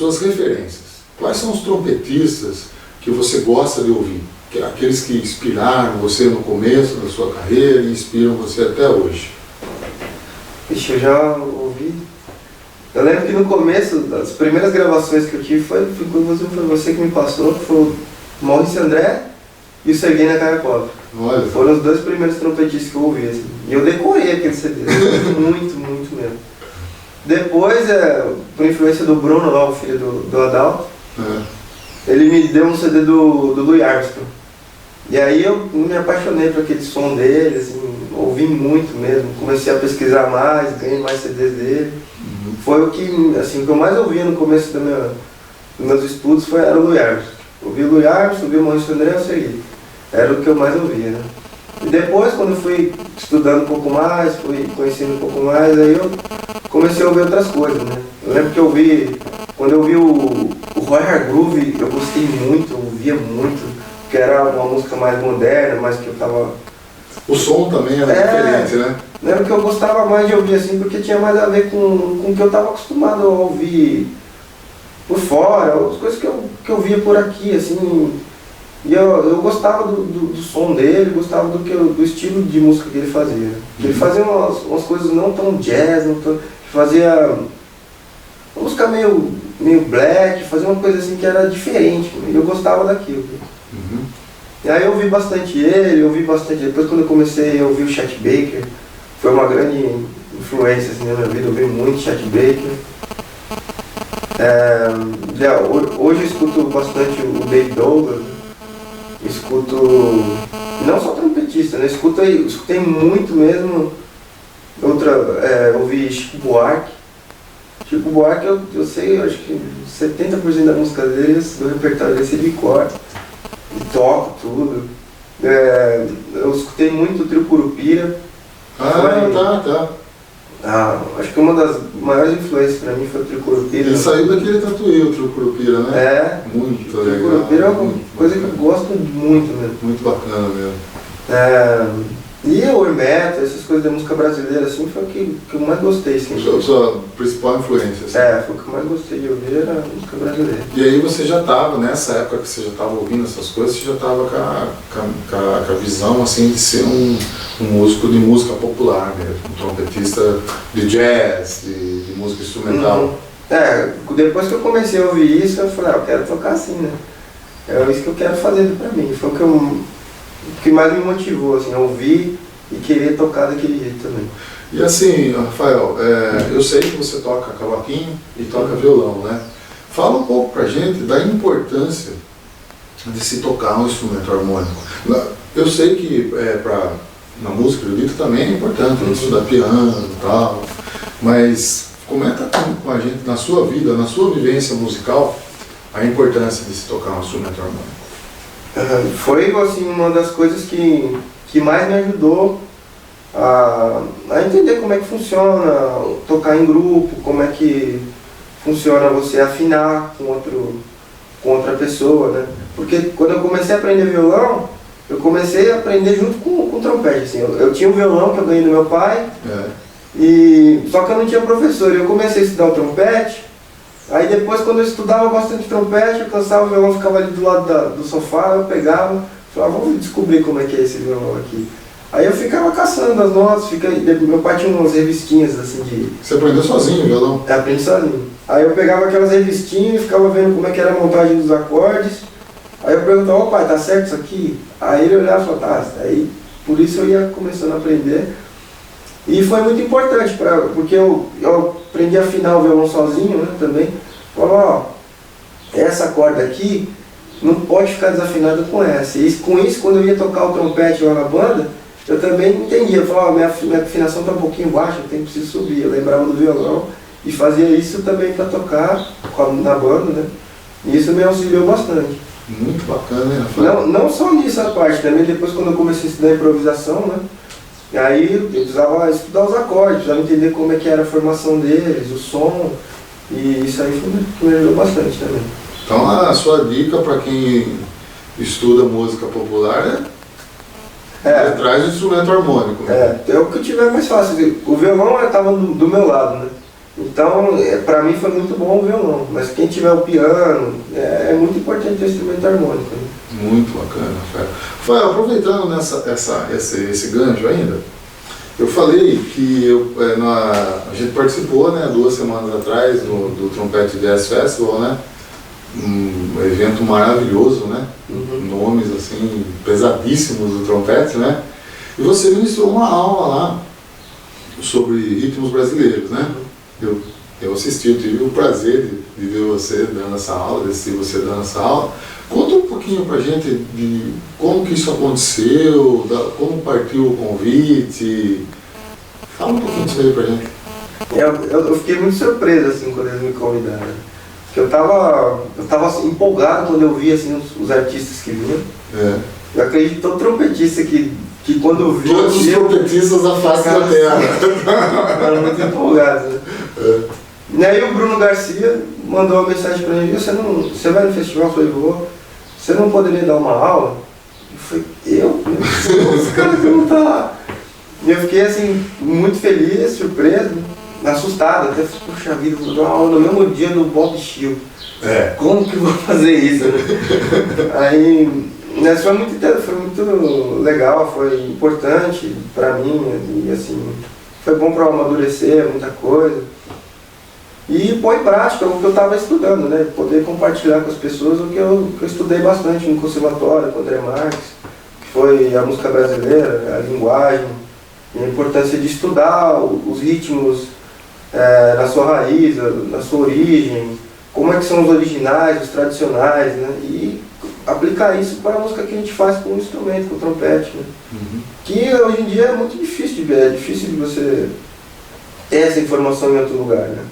suas referências. Quais são os trompetistas que você gosta de ouvir? Aqueles que inspiraram você no começo da sua carreira e inspiram você até hoje. Ixi, eu já ouvi. Eu lembro que no começo, das primeiras gravações que eu tive, foi você que me passou, que foi o Maurício André e o Serguei Nakarakov. Olha. Foram os 2 primeiros trompetistas que eu ouvi, assim. E eu decorei aquele CD, muito mesmo. Depois, por influência do Bruno, lá, o filho do Adalto, ele me deu um CD do Louis Armstrong. E aí eu me apaixonei por aquele som dele, assim, ouvi muito mesmo, comecei a pesquisar mais, ganhei mais CDs dele. Foi o que, assim, o que eu mais ouvia no começo dos meus estudos era o Louis Armstrong. Ouvi o Louis Armstrong, ouvi o Maurício André, eu segui. Era o que eu mais ouvia, né? E depois, quando eu fui estudando um pouco mais, fui conhecendo um pouco mais, aí eu comecei a ouvir outras coisas, né? Eu lembro que quando eu ouvi o Roy Hargrove, eu gostei muito, eu ouvia muito, que era uma música mais moderna, mais que eu tava... O som também era diferente, né? Lembro que eu gostava mais de ouvir assim, porque tinha mais a ver com o que eu estava acostumado a ouvir por fora, as coisas que eu via por aqui, assim. E eu gostava do som dele, gostava do estilo de música que ele fazia. Ele fazia umas coisas não tão jazz, fazia uma música meio black, fazia uma coisa assim que era diferente, e eu gostava daquilo. E aí eu ouvi bastante ele, depois quando eu comecei a ouvir o Chet Baker, foi uma grande influência assim, na minha vida, eu ouvi muito Chet Baker. Hoje eu escuto bastante o Dave Douglas, escuto, não só trompetista, né? Escutei muito mesmo, ouvi Chico Buarque. Chico Buarque eu sei, eu acho que 70% da música dele, do repertório dele, de cor. E toco tudo. Eu escutei muito o Trio Curupira. Acho que uma das maiores influências pra mim foi o Trio Curupira. Ele saiu daquele Tatuí, o Trio Curupira, né? Muito legal. O Trio Curupira é uma coisa que eu gosto muito mesmo. Muito bacana mesmo. E o Hermeto, essas coisas da música brasileira, assim, foi o que eu mais gostei, assim. Sua principal influência, assim. Foi o que eu mais gostei de ouvir, era a música brasileira. E aí você já estava, nessa época que você já estava ouvindo essas coisas, você já estava com a visão, assim, de ser um músico de música popular mesmo, um trompetista de jazz, de música instrumental. Depois que eu comecei a ouvir isso, eu falei, eu quero tocar assim, né? É isso que eu quero fazer pra mim. Foi o que mais me motivou, assim, a ouvir e querer tocar daquele jeito também. E assim, Rafael, eu sei que você toca cavaquinho e toca violão, né? Fala um pouco pra gente da importância de se tocar um instrumento harmônico. Eu sei que na música erudita também é importante, estudar piano e tal, mas comenta com a gente, na sua vida, na sua vivência musical, a importância de se tocar um instrumento harmônico. Foi assim, uma das coisas que mais me ajudou a entender como é que funciona tocar em grupo, como é que funciona você afinar com outra pessoa, né? Porque quando eu comecei a aprender violão, eu comecei a aprender junto com o trompete, assim. Eu tinha um violão que eu ganhei do meu pai, só que eu não tinha professor, eu comecei a estudar o trompete. Aí depois, quando eu estudava bastante trompete, eu cansava, o violão ficava ali do lado do sofá, eu pegava, falava, vamos descobrir como é que é esse violão aqui. Aí eu ficava caçando as notas, meu pai tinha umas revistinhas assim de... Você aprendeu sozinho o violão? Aprendi sozinho. Aí eu pegava aquelas revistinhas e ficava vendo como é que era a montagem dos acordes. Aí eu perguntava, pai, tá certo isso aqui? Aí ele olhava e falava, aí por isso eu ia começando a aprender. E foi muito importante, porque eu aprendi a afinar o violão sozinho, né, também. Falava, essa corda aqui não pode ficar desafinada com essa. E com isso, quando eu ia tocar o trompete lá na banda, eu também entendia. Eu falava, minha afinação está um pouquinho baixa, eu preciso subir. Eu lembrava do violão e fazia isso também para tocar na banda, né? E isso me auxiliou bastante. Muito bacana, né, Rafael? Não só nisso a parte, também depois quando eu comecei a estudar improvisação, né? E aí eu precisava estudar os acordes, precisava entender como é que era a formação deles, o som, e isso aí me ajudou bastante também. Então a sua dica para quem estuda música popular é atrás do instrumento harmônico. Né? É o que eu tiver mais fácil. O violão estava do meu lado, né? Então, para mim foi muito bom o violão, mas quem tiver o piano, é muito importante ter instrumento harmônico. Né? Muito bacana, Rafael. Rafael, aproveitando esse gancho ainda, eu falei que a gente participou, né, 2 semanas atrás do Trompete Jazz Festival, né? Um evento maravilhoso, né? Nomes assim pesadíssimos do trompete, né? E você ministrou uma aula lá sobre ritmos brasileiros, né? Eu assisti, eu tive o prazer de ver você dando essa aula, de assistir você dando essa aula. Conta um pouquinho pra gente de como que isso aconteceu, como partiu o convite. Fala um pouquinho disso aí pra gente. Eu fiquei muito surpreso assim quando eles me convidaram. Porque eu tava assim, empolgado quando eu vi assim, os artistas que vinham. Eu acredito que todo trompetista que quando eu vi... Todos os trompetistas da face da terra. Ficaram muito empolgados, né? E aí o Bruno Garcia mandou uma mensagem pra mim: você vai no festival? Eu falei: vou. Você não poderia dar uma aula? Eu falei: os caras que não tá lá. E eu fiquei assim, muito feliz, surpreso, assustado, até falei: puxa vida, vou dar uma aula no mesmo dia do Bob Shield. Como que eu vou fazer isso? Aí, mas foi muito legal, foi importante pra mim, e assim, foi bom pra eu amadurecer muita coisa. E pôr em prática o que eu estava estudando, né? Poder compartilhar com as pessoas o que eu estudei bastante no conservatório com o André Marques, que foi a música brasileira, a linguagem, e a importância de estudar os ritmos na sua raiz, na sua origem, como é que são os originais, os tradicionais, né? E aplicar isso para a música que a gente faz com o instrumento, com o trompete, né? Que hoje em dia é muito difícil de ver, é difícil de você ter essa informação em outro lugar, né?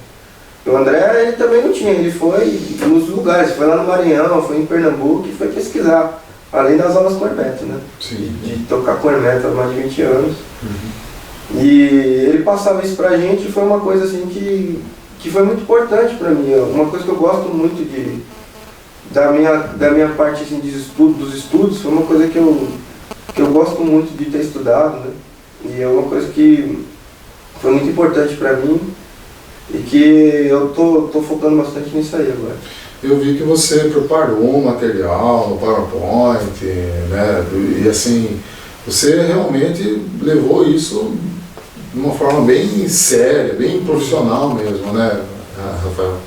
O André, ele também não tinha, ele foi nos lugares, foi lá no Maranhão, foi em Pernambuco e foi pesquisar, além das aulas com hermeto, né? Sim. De tocar com hermeto há mais de 20 anos. E ele passava isso pra gente e foi uma coisa assim que foi muito importante pra mim, uma coisa que eu gosto muito da minha parte assim, dos estudos, foi uma coisa que eu gosto muito de ter estudado, né? E é uma coisa que foi muito importante pra mim. E que eu tô focando bastante nisso aí agora. Eu vi que você preparou um material no PowerPoint, né? E assim, você realmente levou isso de uma forma bem séria, bem profissional mesmo, né, Rafael?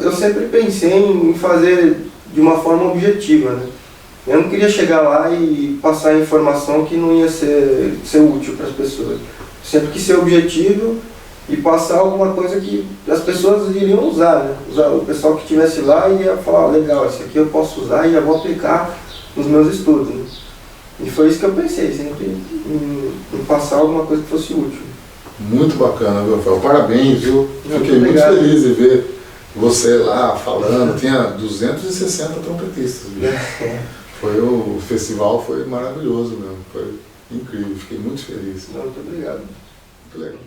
Eu sempre pensei em fazer de uma forma objetiva, né? Eu não queria chegar lá e passar informação que não ia ser útil para as pessoas. Sempre quis ser objetivo e passar alguma coisa que as pessoas iriam usar, né? O pessoal que estivesse lá ia falar: legal, esse aqui eu posso usar e já vou aplicar nos meus estudos, né? E foi isso que eu pensei, sempre em passar alguma coisa que fosse útil. Muito bacana, viu, Rafael? Parabéns, viu? Fiquei muito feliz de ver você lá falando. Tinha 260 trompetistas, viu? O festival foi maravilhoso mesmo, foi incrível, fiquei muito feliz. Muito obrigado. Muito legal.